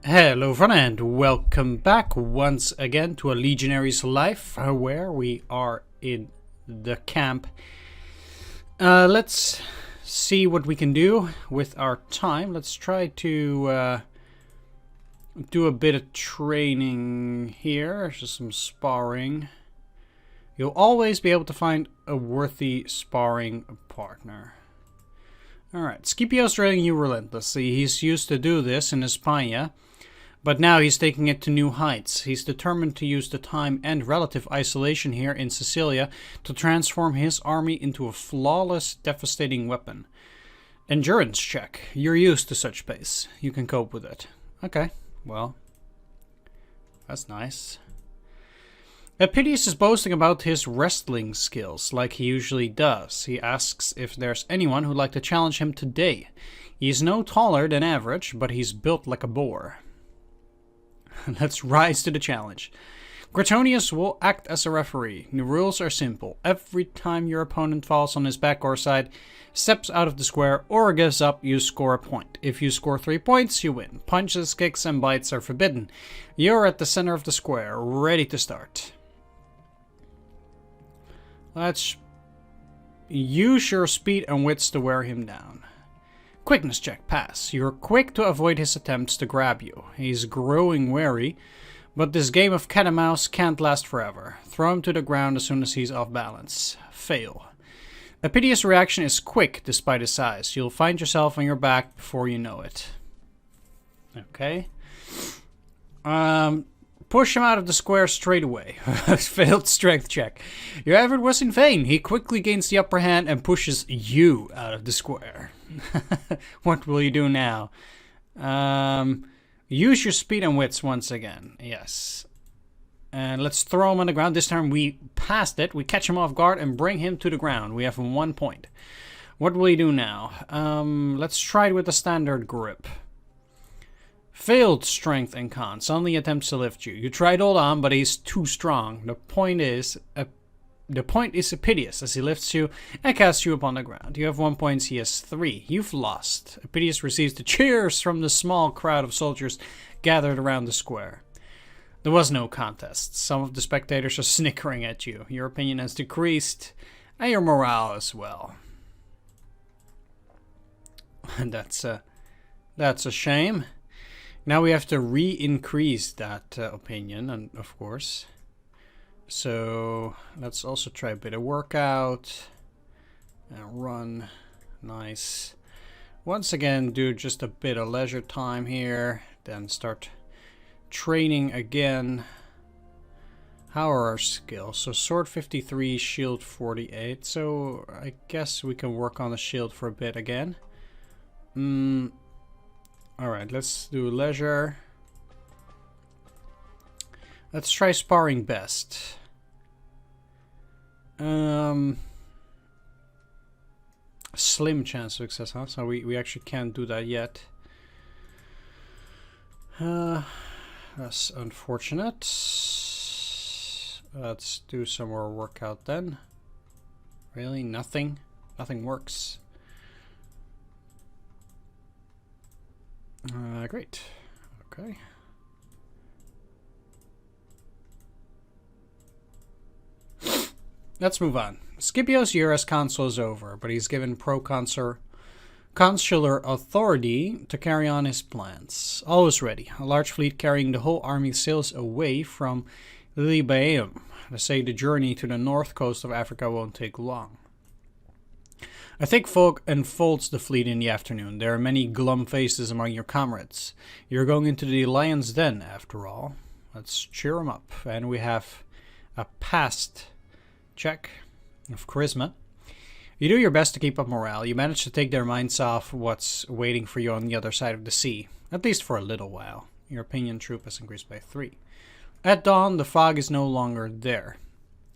Hello everyone and welcome back once again to a Legionary's life where we are in the camp. Let's see what we can do with our time. Let's try to do a bit of training here, just some sparring. You'll always be able to find a worthy sparring partner. Alright, Scipio's training you relentlessly. He's used to do this in Hispania. But now he's taking it to new heights. He's determined to use the time and relative isolation here in Sicilia to transform his army into a flawless, devastating weapon. Endurance check. You're used to such pace. You can cope with it. Okay, well, that's nice. Epidius is boasting about his wrestling skills, like he usually does. He asks if there's anyone who'd like to challenge him today. He's no taller than average, but he's built like a boar. Let's rise to the challenge. Gratonius will act as a referee. The rules are simple. Every time your opponent falls on his back or side, steps out of the square, or gives up, you score a point. If you score 3 points, you win. Punches, kicks, and bites are forbidden. You're at the center of the square, ready to start. Let's use your speed and wits to wear him down. Quickness check, pass. You're quick to avoid his attempts to grab you. He's growing wary, but this game of cat and mouse can't last forever. Throw him to the ground as soon as he's off balance. Fail. Epidius' reaction is quick despite his size. You'll find yourself on your back before you know it. Okay. Push him out of the square straight away. Failed strength check. Your effort was in vain. He quickly gains the upper hand and pushes you out of the square. What will you do now? Use your speed and wits once again. Yes. And let's throw him on the ground. This time we passed it. We catch him off guard and bring him to the ground. We have 1 point. What will you do now? Let's try it with the standard grip. Failed strength and con. Suddenly attempts to lift you. You tried hold on, but he's too strong. The point is Epidius as he lifts you and casts you upon the ground. You have 1 point, he has 3. You've lost. Epidius receives the cheers from the small crowd of soldiers gathered around the square. There was no contest. Some of the spectators are snickering at you. Your opinion has decreased, and your morale as well. And that's a shame. Now we have to re-increase that opinion, and of course. So let's also try a bit of workout and run. Nice. Once again, do just a bit of leisure time here, then start training again. How are our skills? So sword 53, shield 48. So I guess we can work on the shield for a bit again. Alright, let's do leisure. Let's try sparring best. Slim chance of success, huh? So we actually can't do that yet. That's unfortunate. Let's do some more workout then. Really? Nothing? Nothing works. Great. Okay. Let's move on. Scipio's year as consul is over, but he's given consular authority to carry on his plans. Always ready. A large fleet carrying the whole army sails away from Libaeum. They say the journey to the north coast of Africa won't take long. A thick fog enfolds the fleet in the afternoon. There are many glum faces among your comrades. You're going into the lion's den, after all. Let's cheer them up. And we have a past check of charisma. You do your best to keep up morale. You manage to take their minds off what's waiting for you on the other side of the sea. At least for a little while. Your opinion troop has increased by 3. At dawn, the fog is no longer there.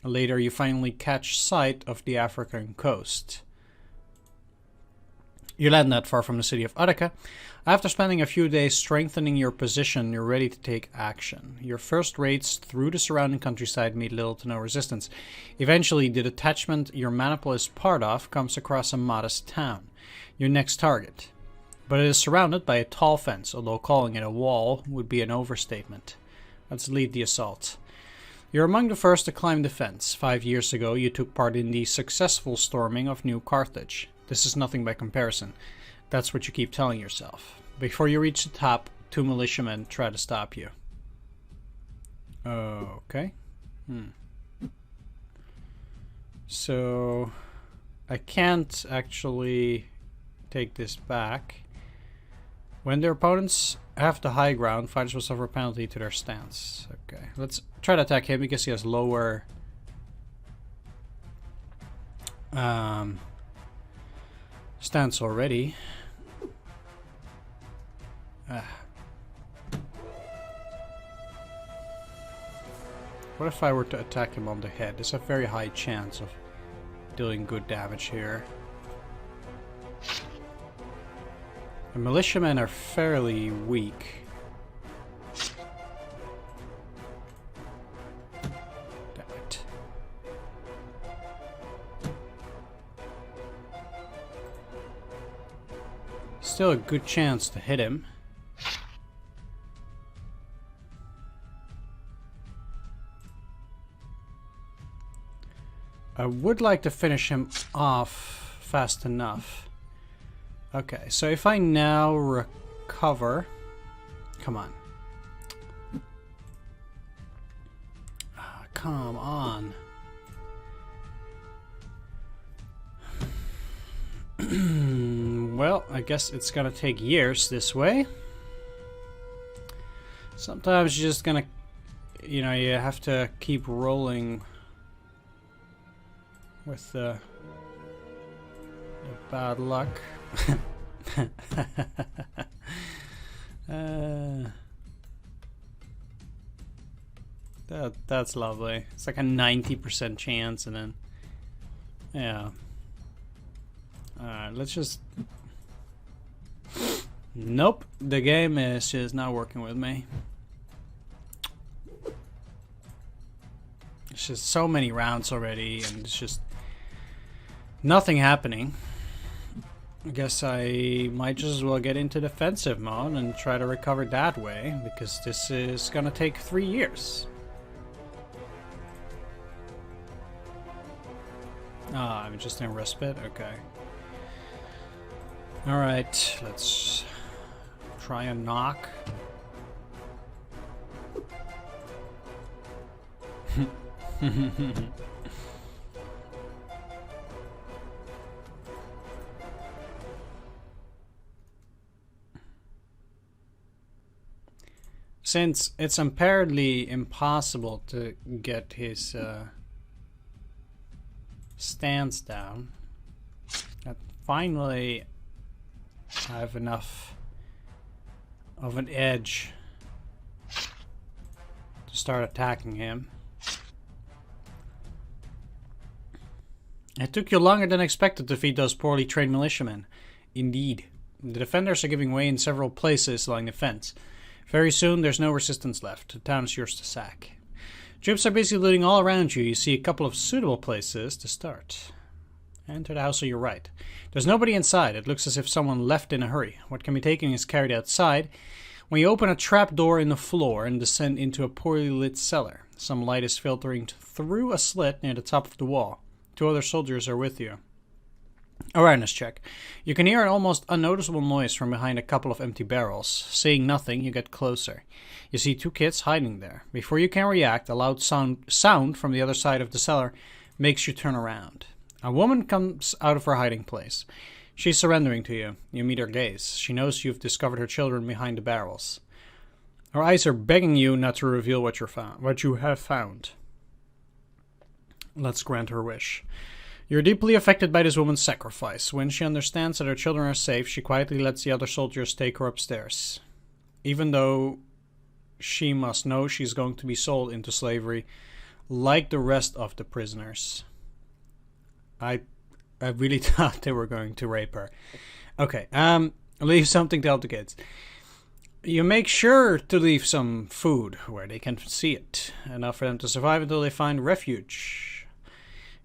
Later, you finally catch sight of the African coast. You land not far from the city of Attica. After spending a few days strengthening your position, you're ready to take action. Your first raids through the surrounding countryside meet little to no resistance. Eventually, the detachment your maniple is part of comes across a modest town. Your next target. but it is surrounded by a tall fence, although calling it a wall would be an overstatement. Let's lead the assault. You're among the first to climb the fence. 5 years ago, you took part in the successful storming of New Carthage. This is nothing by comparison. That's what you keep telling yourself. Before you reach the top, 2 militiamen try to stop you. Okay. So, I can't actually take this back. When their opponents have the high ground, fighters will suffer a penalty to their stance. Okay, let's try to attack him because he has lower stance already. What if I were to attack him on the head? There's a very high chance of dealing good damage here. The militiamen are fairly weak. Damn it. Still a good chance to hit him. I would like to finish him off fast enough. Okay, so if I now recover... Come on. Come on. Well, I guess it's gonna take years this way. Sometimes you're just gonna... You know, you have to keep rolling... with the bad luck. That's lovely. It's like a 90% chance, and then yeah. Alright, let's just... Nope, the game is just not working with me. It's just so many rounds already, and it's just nothing happening. I guess I might just as well get into defensive mode and try to recover that way, because this is gonna take 3 years. Ah, I'm just in respite? Okay. Alright, let's try a knock. Since it's apparently impossible to get his stance down, finally I have enough of an edge to start attacking him. It took you longer than expected to defeat those poorly trained militiamen. Indeed. The defenders are giving way in several places along the fence. Very soon, there's no resistance left. The town is yours to sack. Troops are busy looting all around you. You see a couple of suitable places to start. Enter the house on your right. There's nobody inside. It looks as if someone left in a hurry. What can be taken is carried outside. When you open a trap door in the floor and descend into a poorly lit cellar, some light is filtering through a slit near the top of the wall. 2 other soldiers are with you. Awareness check. You can hear an almost unnoticeable noise from behind a couple of empty barrels. Seeing nothing, you get closer. You see 2 kids hiding there. Before you can react, a loud sound from the other side of the cellar makes you turn around. A woman comes out of her hiding place. She's surrendering to you. You meet her gaze. She knows you've discovered her children behind the barrels. Her eyes are begging you not to reveal what you have found. Let's grant her wish. You're deeply affected by this woman's sacrifice. When she understands that her children are safe, she quietly lets the other soldiers take her upstairs. Even though she must know she's going to be sold into slavery, like the rest of the prisoners. I really thought they were going to rape her. Okay, leave something to help the kids. You make sure to leave some food where they can see it, enough for them to survive until they find refuge.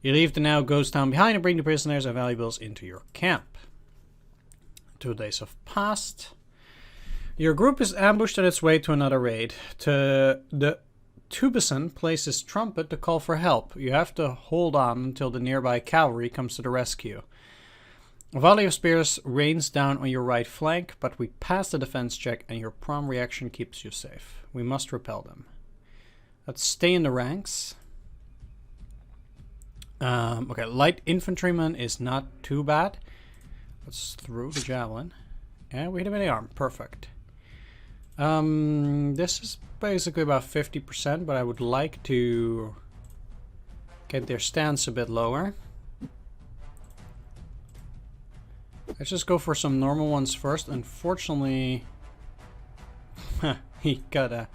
You leave the now ghost town behind and bring the prisoners and valuables into your camp. 2 days have passed. Your group is ambushed on its way to another raid. The Tubeson plays his trumpet to call for help. You have to hold on until the nearby cavalry comes to the rescue. A volley of spears rains down on your right flank, but we pass the defense check and your prompt reaction keeps you safe. We must repel them. Let's stay in the ranks. Okay, light infantryman is not too bad. Let's throw the javelin. And we hit him in the arm. Perfect. This is basically about 50%, but I would like to get their stance a bit lower. Let's just go for some normal ones first. Unfortunately, he got a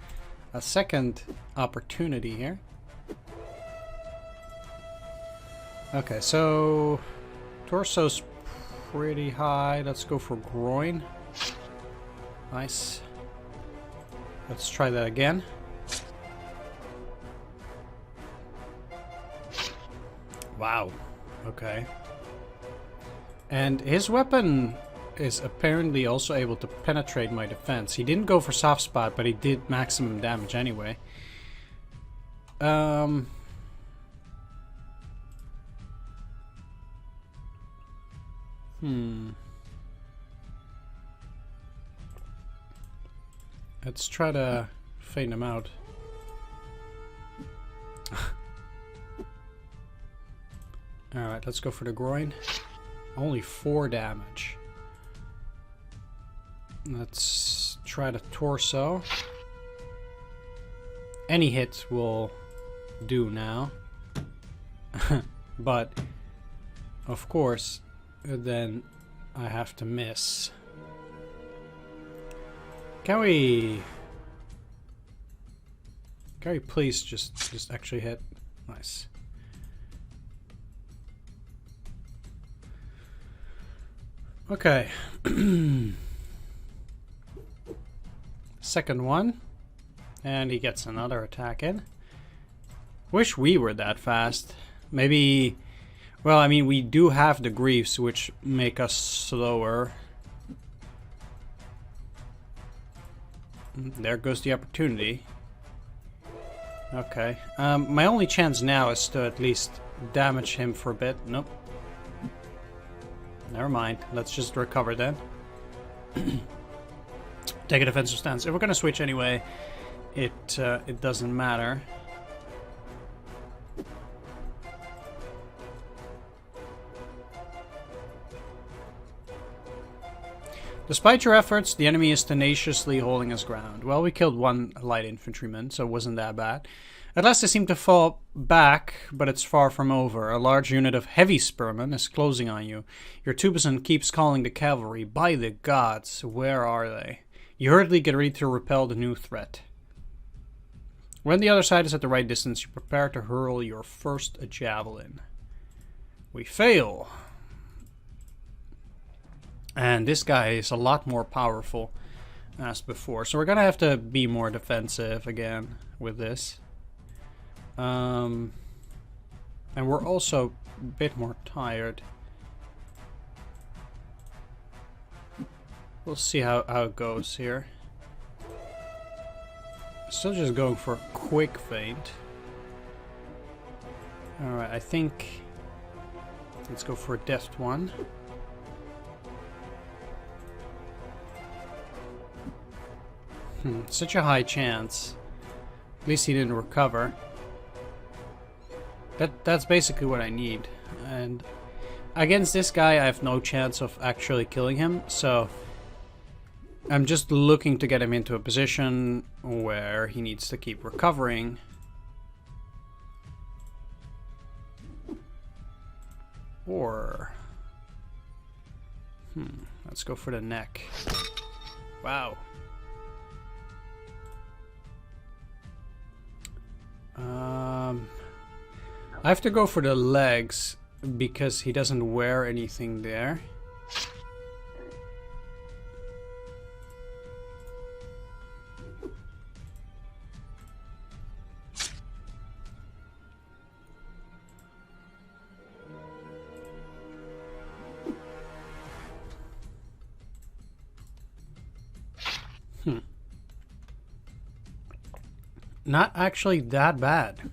second opportunity here. Okay, so torso's pretty high. Let's go for groin. Nice. Let's try that again. Wow. Okay. And his weapon is apparently also able to penetrate my defense. He didn't go for soft spot, but he did maximum damage anyway. Let's try to fade him out. Alright, let's go for the groin. Only 4 damage. Let's try the torso. Any hit will do now. But, of course, then I have to miss. Can we please just actually hit? Nice. Okay. Second one. And he gets another attack in. Wish we were that fast. Maybe... Well, I mean, we do have the griefs, which make us slower. There goes the opportunity. Okay. My only chance now is to at least damage him for a bit. Nope. Never mind. Let's just recover then. Take a defensive stance. If we're gonna switch anyway, it doesn't matter. Despite your efforts, the enemy is tenaciously holding his ground. Well, we killed 1 light infantryman, so it wasn't that bad. At last they seem to fall back, but it's far from over. A large unit of heavy spearmen is closing on you. Your Tubeson keeps calling the cavalry. By the gods, where are they? You hurriedly get ready to repel the new threat. When the other side is at the right distance, you prepare to hurl your first javelin. We fail. And this guy is a lot more powerful as before. So we're going to have to be more defensive again with this. And we're also a bit more tired. We'll see how it goes here. Still just going for a quick feint. Alright, I think... Let's go for a deft one. Such a high chance. At least he didn't recover. That's basically what I need. And against this guy, I have no chance of actually killing him. So I'm just looking to get him into a position where he needs to keep recovering. Or... let's go for the neck. Wow. I have to go for the legs because he doesn't wear anything there. not actually that bad.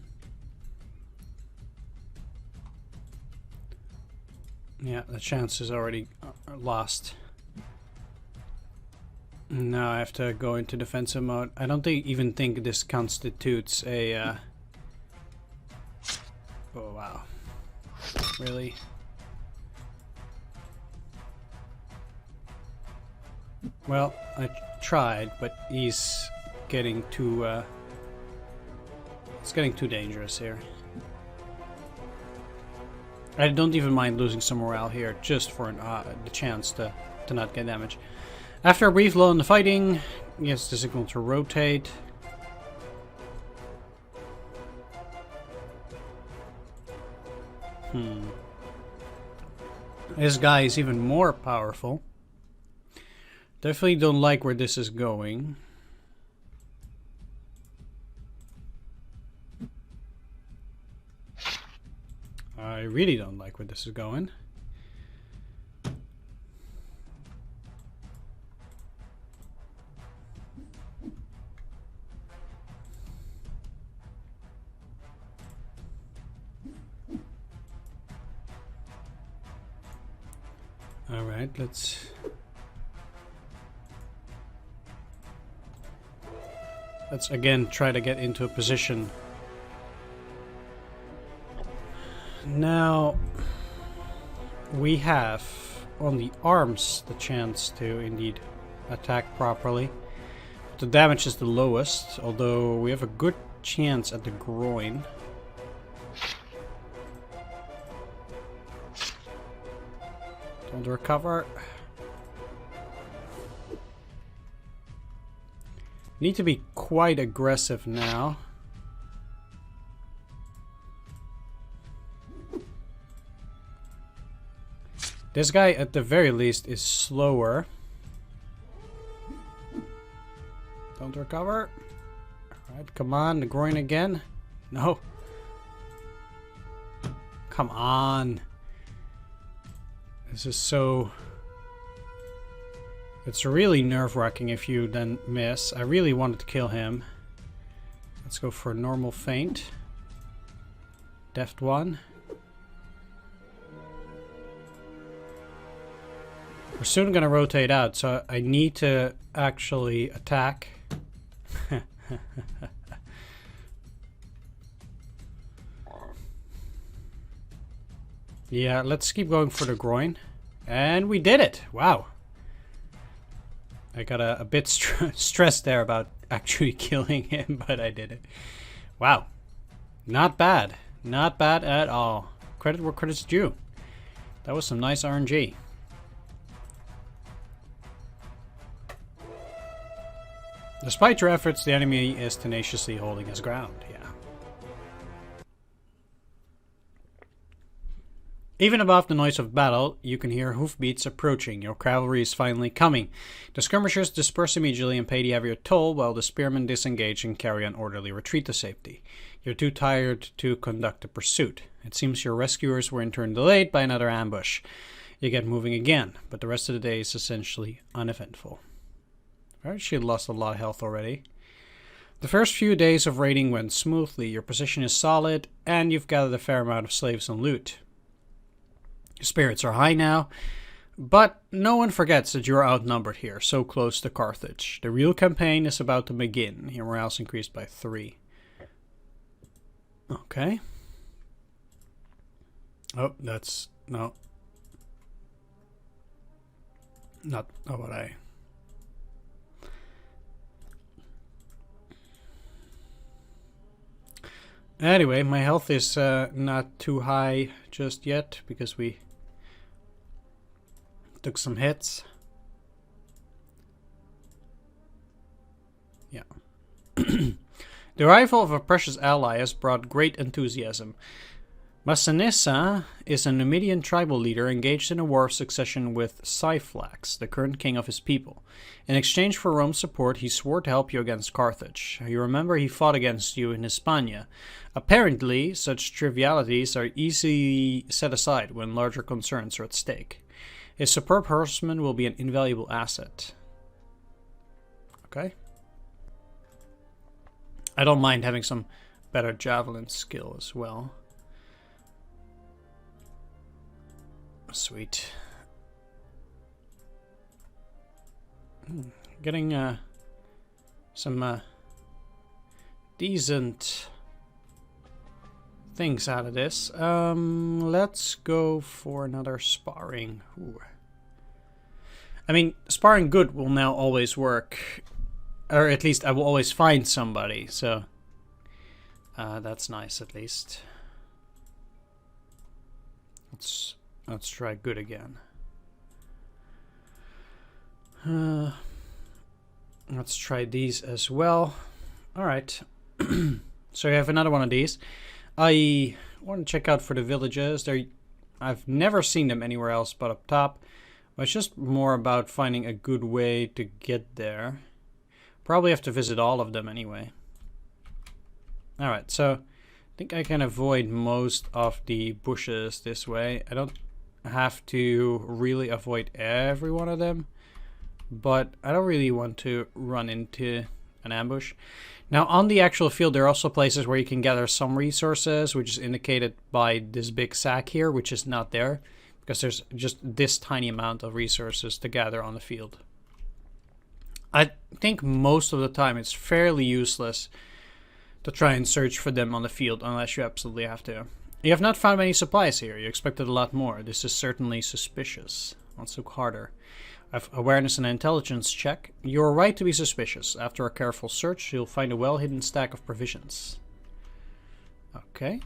Yeah, the chance is already lost. Now I have to go into defensive mode. I don't even think this constitutes a... Oh, wow. Really? Well, I tried, but he's getting too... it's getting too dangerous here. I don't even mind losing some morale here, just for the chance to not get damage. After a brief lull in the fighting, he gets the signal to rotate. This guy is even more powerful. Definitely don't like where this is going. I really don't like where this is going. Alright, let's again try to get into a position. Now we have on the arms the chance to indeed attack properly. The damage is the lowest, although we have a good chance at the groin. Don't recover. Need to be quite aggressive now. This guy, at the very least, is slower. Don't recover. Alright, come on, the groin again. No. Come on. This is so... It's really nerve-wracking if you then miss. I really wanted to kill him. Let's go for a normal feint. Deft one. We're soon gonna rotate out, so I need to actually attack. Yeah, let's keep going for the groin. And we did it! Wow. I got a bit stressed there about actually killing him, but I did it. Wow. Not bad. Not bad at all. Credit where credit's due. That was some nice RNG. Despite your efforts, the enemy is tenaciously holding his ground. Yeah. Even above the noise of battle, you can hear hoofbeats approaching. Your cavalry is finally coming. The skirmishers disperse immediately and pay the heavier toll, while the spearmen disengage and carry an orderly retreat to safety. You're too tired to conduct a pursuit. It seems your rescuers were in turn delayed by another ambush. You get moving again, but the rest of the day is essentially uneventful. Alright, she had lost a lot of health already. The first few days of raiding went smoothly. Your position is solid, and you've gathered a fair amount of slaves and loot. Your spirits are high now, but no one forgets that you're outnumbered here, so close to Carthage. The real campaign is about to begin. Your morale's increased by 3. Okay. Oh, that's... no. Not what I... Anyway, my health is not too high just yet, because we took some hits. Yeah. The arrival of a precious ally has brought great enthusiasm. Massinissa is a Numidian tribal leader engaged in a war of succession with Cyflax, the current king of his people. In exchange for Rome's support, he swore to help you against Carthage. You remember he fought against you in Hispania. Apparently, such trivialities are easily set aside when larger concerns are at stake. His superb horseman will be an invaluable asset. Okay. I don't mind having some better javelin skill as well. Sweet. Getting some decent things out of this. Let's go for another sparring. Ooh. I mean, sparring good will now always work. Or at least I will always find somebody, so that's nice at least. Let's try good again. Let's try these as well. Alright. So you have another one of these. I want to check out for the villages. I've never seen them anywhere else but up top. But it's just more about finding a good way to get there. Probably have to visit all of them anyway. Alright, so I think I can avoid most of the bushes this way. I don't have to really avoid every one of them. But I don't really want to run into an ambush. Now on the actual field there are also places where you can gather some resources, which is indicated by this big sack here, which is not there. Because there's just this tiny amount of resources to gather on the field. I think most of the time it's fairly useless to try and search for them on the field unless you absolutely have to. You have not found many supplies here. You expected a lot more. This is certainly suspicious. Let's look harder. I have awareness and intelligence check. You're right to be suspicious. After a careful search, you'll find a well-hidden stack of provisions. Okay.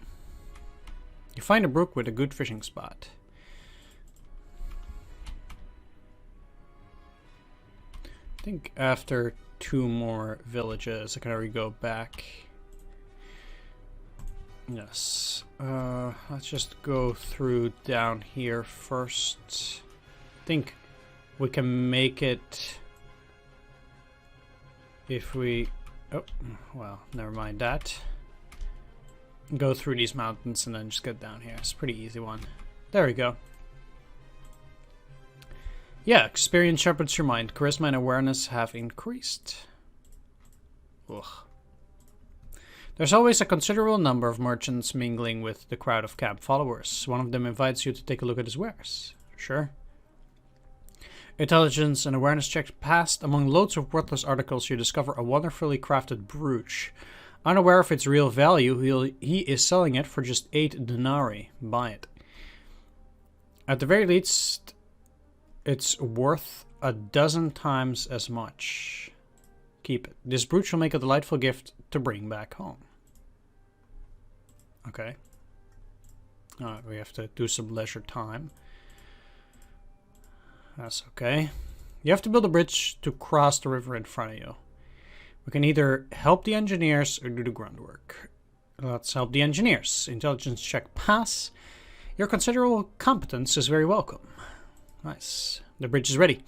You find a brook with a good fishing spot. I think after 2 more villages, I can already go back. Yes. Let's just go through down here first. I think we can make it if we... Oh, well, never mind that. Go through these mountains and then just get down here. It's a pretty easy one. There we go. Yeah, experience sharpens your mind. Charisma and awareness have increased. Ugh. There's always a considerable number of merchants mingling with the crowd of camp followers. One of them invites you to take a look at his wares. Sure. Intelligence and awareness checks passed. Among loads of worthless articles, you discover a wonderfully crafted brooch. Unaware of its real value, he is selling it for just 8 denarii. Buy it. At the very least, it's worth a dozen times as much. Keep it. This brooch will make a delightful gift to bring back home. Okay. Alright, we have to do some leisure time. That's okay. You have to build a bridge to cross the river in front of you. We can either help the engineers or do the grunt work. Let's help the engineers. Intelligence check pass. Your considerable competence is very welcome. Nice. The bridge is ready.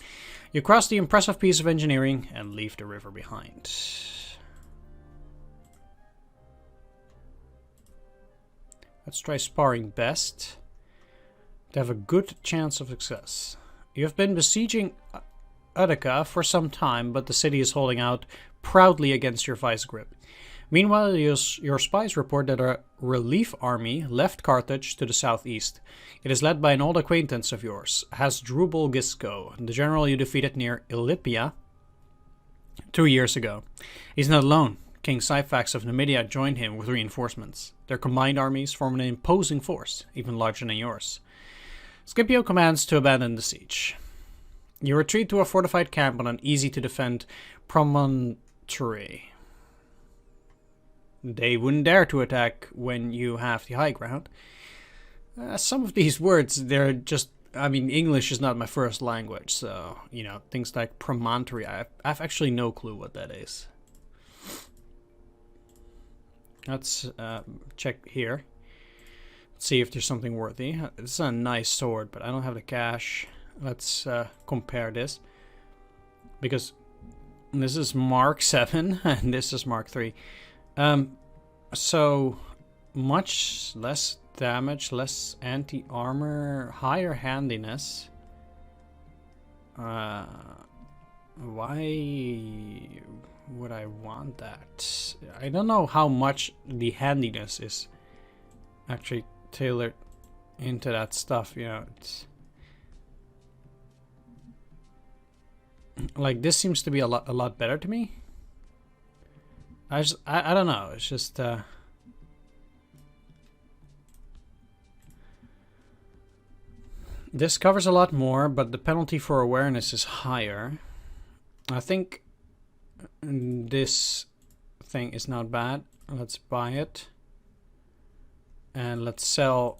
You cross the impressive piece of engineering and leave the river behind. Let's try sparring best to have a good chance of success. You have been besieging Utica for some time, but the city is holding out proudly against your vice grip. Meanwhile, your spies report that a relief army left Carthage to the southeast. It is led by an old acquaintance of yours, Hasdrubal Gisco, the general you defeated near Illypia 2 years ago. He's not alone. King Syphax of Numidia joined him with reinforcements. Their combined armies form an imposing force, even larger than yours. Scipio commands to abandon the siege. You retreat to a fortified camp on an easy-to-defend promontory. They wouldn't dare to attack when you have the high ground. Some of these words, they're just... I mean, English is not my first language, so, you know, things like promontory, I've actually no clue what that is. Let's check here. Let's see if there's something worthy. This is a nice sword, but I don't have the cash. Let's compare this. Because this is Mark 7 and this is Mark 3. So much less damage, less anti-armor, higher handiness. Why would I want that? I don't know how much the handiness is actually tailored into that stuff, you know. It's like this seems to be a lot better to me. I don't know. It's just this covers a lot more, but the penalty for awareness is higher. I think this thing is not bad. Let's buy it. And let's sell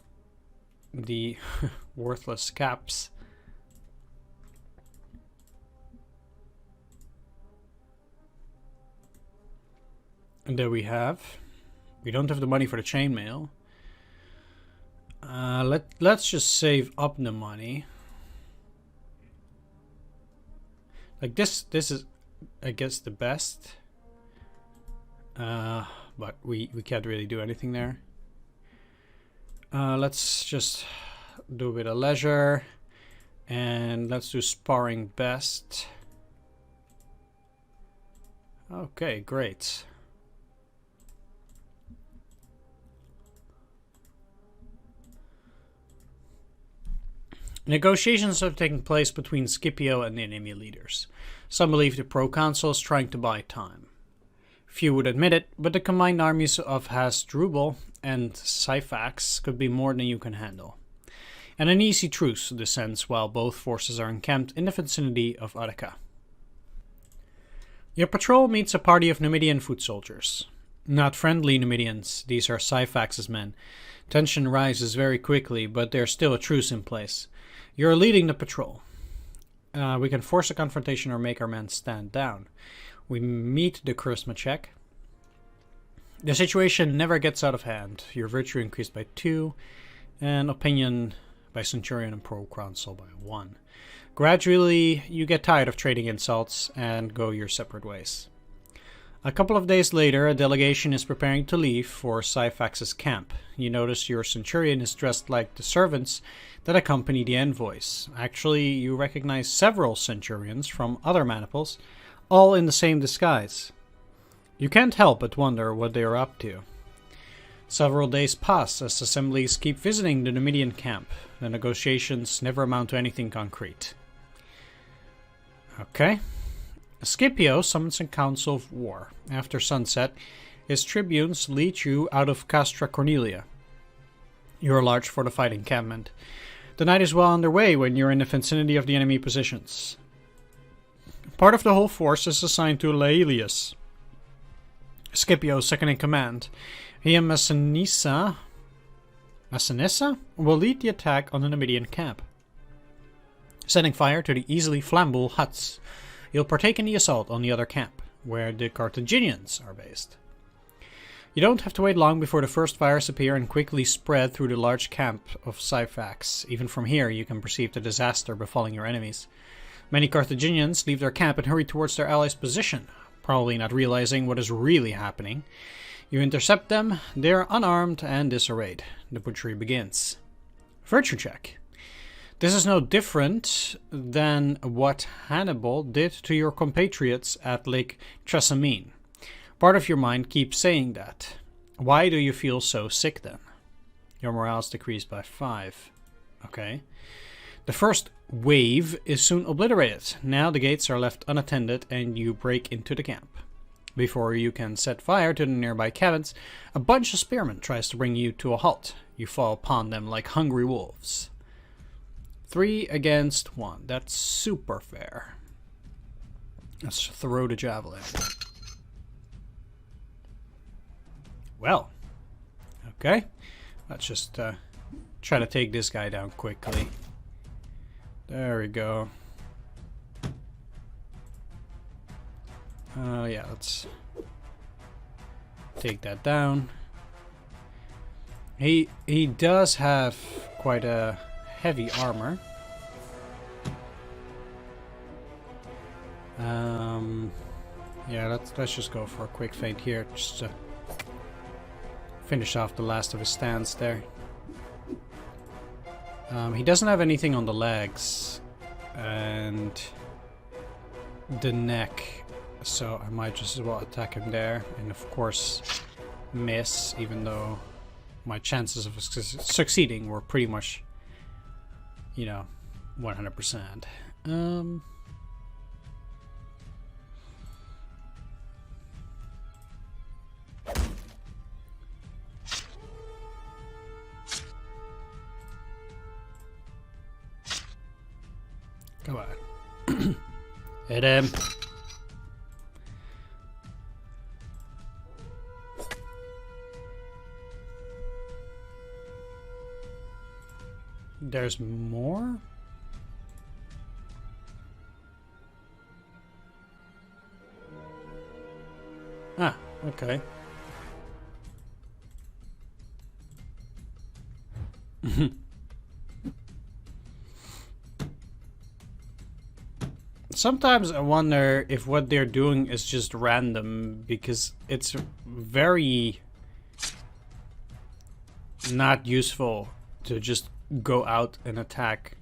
the worthless caps. And there we have. We don't have the money for the chainmail. Let's just save up the money. Like this is, I guess, the best. But we can't really do anything there. Let's just do a bit of leisure. And let's do sparring best. Okay, great. Negotiations have taken place between Scipio and the enemy leaders. Some believe the proconsul is trying to buy time. Few would admit it, but the combined armies of Hasdrubal and Syphax could be more than you can handle. And an easy truce descends while both forces are encamped in the vicinity of Arica. Your patrol meets a party of Numidian foot soldiers. Not friendly Numidians, these are Syphax's men. Tension rises very quickly, but there's still a truce in place. You're leading the patrol. We can force a confrontation or make our men stand down. We meet the charisma check. The situation never gets out of hand. Your virtue increased by 2, and opinion by centurion and proconsul by 1. Gradually, you get tired of trading insults and go your separate ways. A couple of days later, a delegation is preparing to leave for Syphax's camp. You notice your centurion is dressed like the servants that accompany the envoys. Actually, you recognize several centurions from other maniples, all in the same disguise. You can't help but wonder what they are up to. Several days pass as assemblies keep visiting the Numidian camp. The negotiations never amount to anything concrete. Okay. Scipio summons a council of war. After sunset, his tribunes lead you out of Castra Cornelia, your large fortified encampment. The night is well underway when you're in the vicinity of the enemy positions. Part of the whole force is assigned to Laelius, Scipio's second in command. He and Massinissa will lead the attack on the Numidian camp, setting fire to the easily flammable huts. You'll partake in the assault on the other camp, where the Carthaginians are based. You don't have to wait long before the first fires appear and quickly spread through the large camp of Syphax. Even from here, you can perceive the disaster befalling your enemies. Many Carthaginians leave their camp and hurry towards their allies' position, probably not realizing what is really happening. You intercept them, they are unarmed and disarrayed. The butchery begins. Virtue check. This is no different than what Hannibal did to your compatriots at Lake Trasimene. Part of your mind keeps saying that. Why do you feel so sick then? Your morale is decreased by 5. Okay. The first wave is soon obliterated. Now the gates are left unattended and you break into the camp. Before you can set fire to the nearby cabins, a bunch of spearmen tries to bring you to a halt. You fall upon them like hungry wolves. 3 against 1. That's super fair. Let's throw the javelin. Well, okay. Let's just try to take this guy down quickly. There we go. Yeah, let's take that down. He does have quite a heavy armor. Yeah, let's just go for a quick feint here, just to finish off the last of his stands there. He doesn't have anything on the legs and the neck, So I might just as well attack him there, and of course miss, even though my chances of succeeding were pretty much, you know, 100%. Come on. Hit him. There's more? Ah, okay. Sometimes I wonder if what they're doing is just random, because it's very not useful to just go out and attack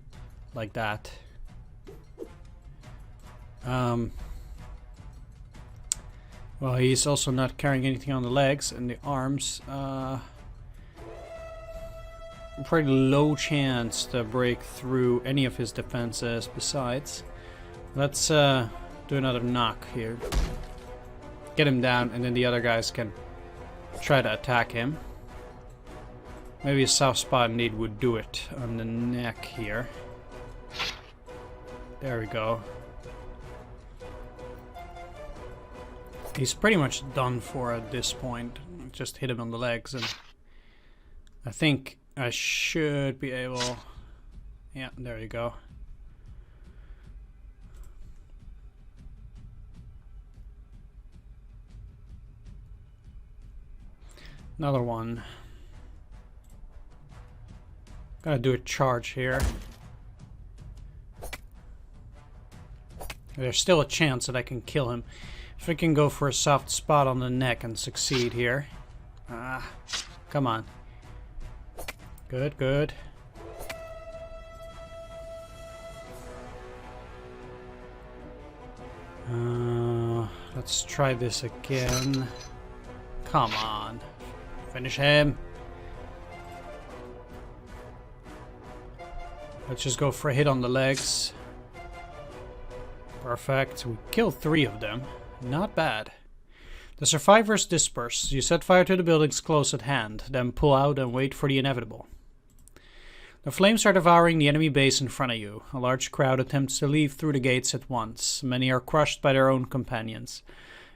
like that. Well, he's also not carrying anything on the legs and the arms. Pretty low chance to break through any of his defenses besides. Let's do another knock here. Get him down, and then the other guys can try to attack him. Maybe a soft spot indeed would do it on the neck here. There we go. He's pretty much done for at this point. Just hit him on the legs, and I think I should be able... Yeah, there you go. Another one. Gotta do a charge here. There's still a chance that I can kill him. If I can go for a soft spot on the neck and succeed here. Ah, come on. Good, good. Let's try this again. Come on. Finish him. Let's just go for a hit on the legs. Perfect. We killed 3 of them. Not bad. The survivors disperse. You set fire to the buildings close at hand, then pull out and wait for the inevitable. The flames are devouring the enemy base in front of you. A large crowd attempts to leave through the gates at once. Many are crushed by their own companions.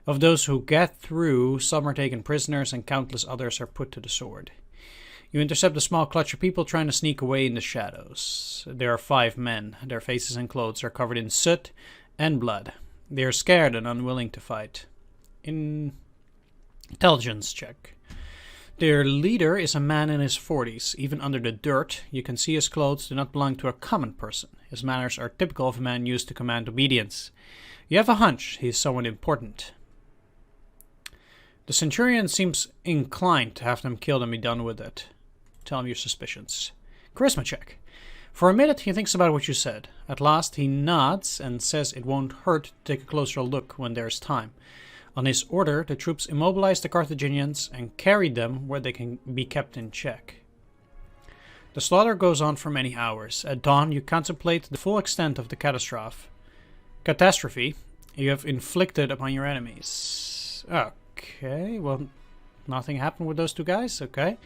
Of those who get through, some are taken prisoners and countless others are put to the sword. You intercept a small clutch of people trying to sneak away in the shadows. There are 5 men. Their faces and clothes are covered in soot and blood. They are scared and unwilling to fight. Intelligence check. Their leader is a man in his 40s. Even under the dirt, you can see his clothes do not belong to a common person. His manners are typical of a man used to command obedience. You have a hunch he is someone important. The centurion seems inclined to have them killed and be done with it. Tell him your suspicions. Charisma check. For a minute he thinks about what you said. At last he nods and says it won't hurt to take a closer look when there's time. On his order, the troops immobilized the Carthaginians and carried them where they can be kept in check. The slaughter goes on for many hours. At dawn you contemplate the full extent of the catastrophe you have inflicted upon your enemies. Okay, well, nothing happened with those 2 guys, okay.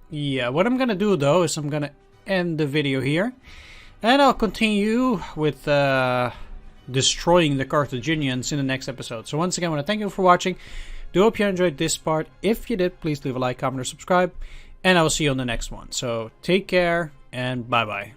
Yeah, what I'm gonna do though is I'm gonna end the video here, and I'll continue with destroying the Carthaginians in the next episode. So once again, I want to thank you for watching. Do hope you enjoyed this part. If you did, please leave a like, comment, or subscribe, and I will see you on the next one. So take care, and bye bye.